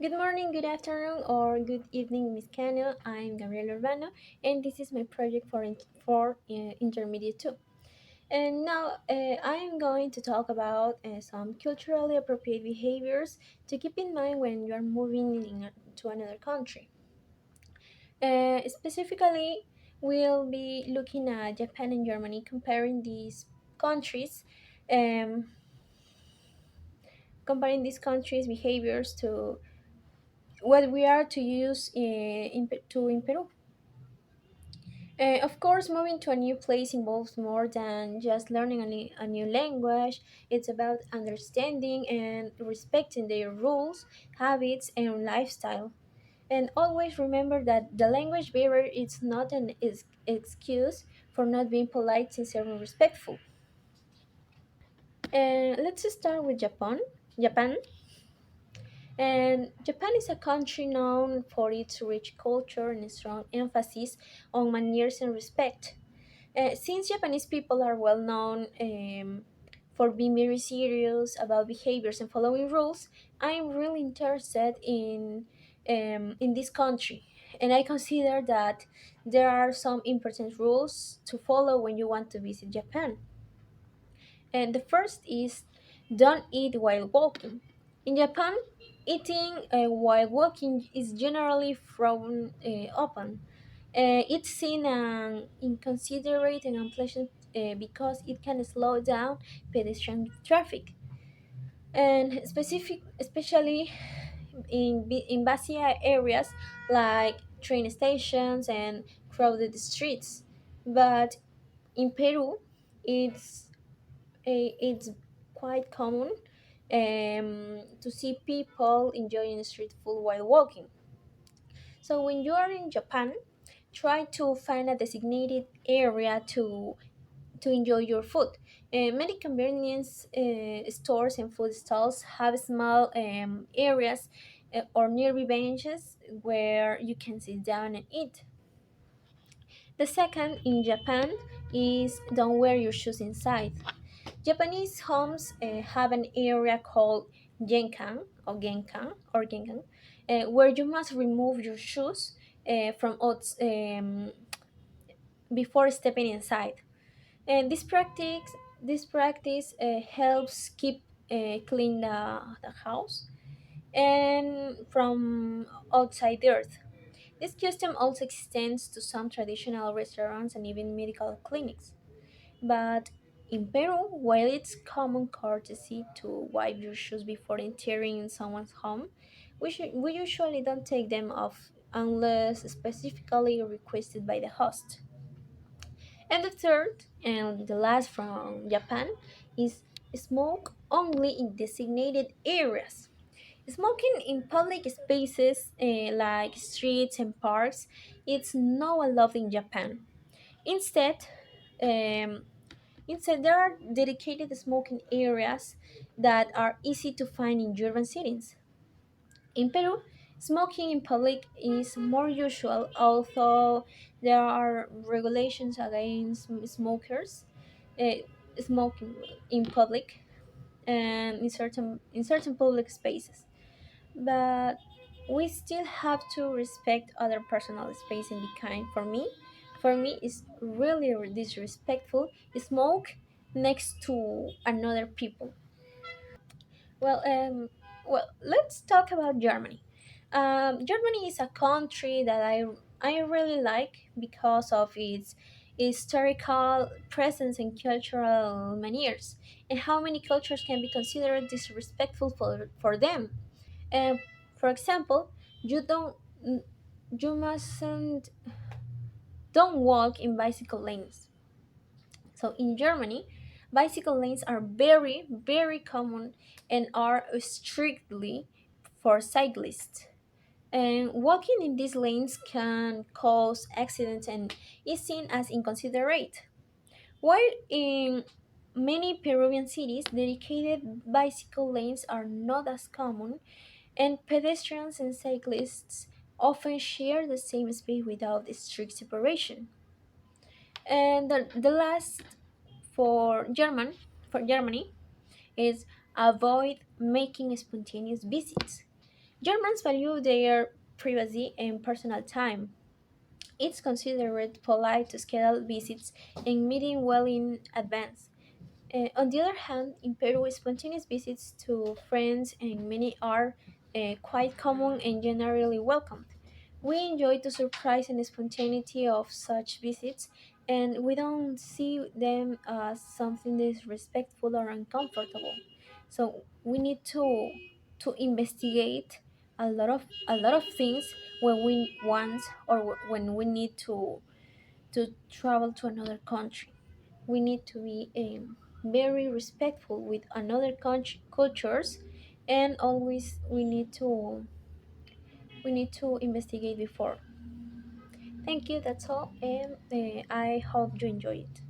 Good morning, good afternoon, or good evening, Miss Cano. I'm Gabriela Urbano, and this is my project for intermediate two. And now I am going to talk about some culturally appropriate behaviors to keep in mind when you are to another country. Specifically, we'll be looking at Japan and Germany, comparing these countries, um, behaviors to what we are to use in Peru. Of course, moving to a new place involves more than just learning a new language. It's about understanding and respecting their rules, habits, and lifestyle. And always remember that the language barrier is not an excuse for not being polite, sincere, and respectful. And let's start with Japan. Japan. And Japan is a country known for its rich culture and strong emphasis on manners and respect. Since Japanese people are well known for being very serious about behaviors and following rules, I'm really interested in this country, and I consider that there are some important rules to follow when you want to visit Japan. And the first is don't eat while walking. In Japan, eating while walking is generally frowned upon. It's seen as inconsiderate and unpleasant because it can slow down pedestrian traffic, and especially in busy areas like train stations and crowded streets. But in Peru, it's it's quite common to see people enjoying street food while walking. So when you are in Japan, try to find a designated area to enjoy your food. Many convenience stores and food stalls have small areas or nearby benches where you can sit down and eat. The second in Japan is don't wear your shoes inside. Japanese homes have an area called genkan, where you must remove your shoes before stepping inside. And this practice helps keep clean the house and from outside earth. This custom also extends to some traditional restaurants and even medical clinics. But in Peru, while it's common courtesy to wipe your shoes before entering someone's home, we usually don't take them off unless specifically requested by the host. And the third and the last from Japan is smoke only in designated areas. Smoking in public spaces like streets and parks it's not allowed in Japan. Instead, um, Instead, there are dedicated smoking areas that are easy to find in urban settings. In Peru, smoking in public is more usual, although there are regulations against smokers uh, smoking in public and in certain public spaces. But we still have to respect other personal space and be kind. For me, it's really disrespectful. Smoke next to another people. Well, let's talk about Germany. Germany is a country that I really like because of its historical presence and cultural manners, and how many cultures can be considered disrespectful for them. Um, for example, you don't you mustn't don't walk in bicycle lanes. So in Germany, bicycle lanes are very, very common and are strictly for cyclists. And walking in these lanes can cause accidents and is seen as inconsiderate. While in many Peruvian cities, dedicated bicycle lanes are not as common, and pedestrians and cyclists often share the same space without strict separation. And the last for Germany is avoid making spontaneous visits. Germans value their privacy and personal time. It's considered polite to schedule visits and meeting well in advance. On the other hand, in Peru, spontaneous visits to friends and many are quite common and generally welcomed. We enjoy the surprise and spontaneity of such visits, and we don't see them as something disrespectful or uncomfortable. So we need to investigate a lot of things when we want or when we need to travel to another country. We need to be very respectful with another cultures, and always we need to investigate before. Thank you. That's all, and I hope you enjoy it.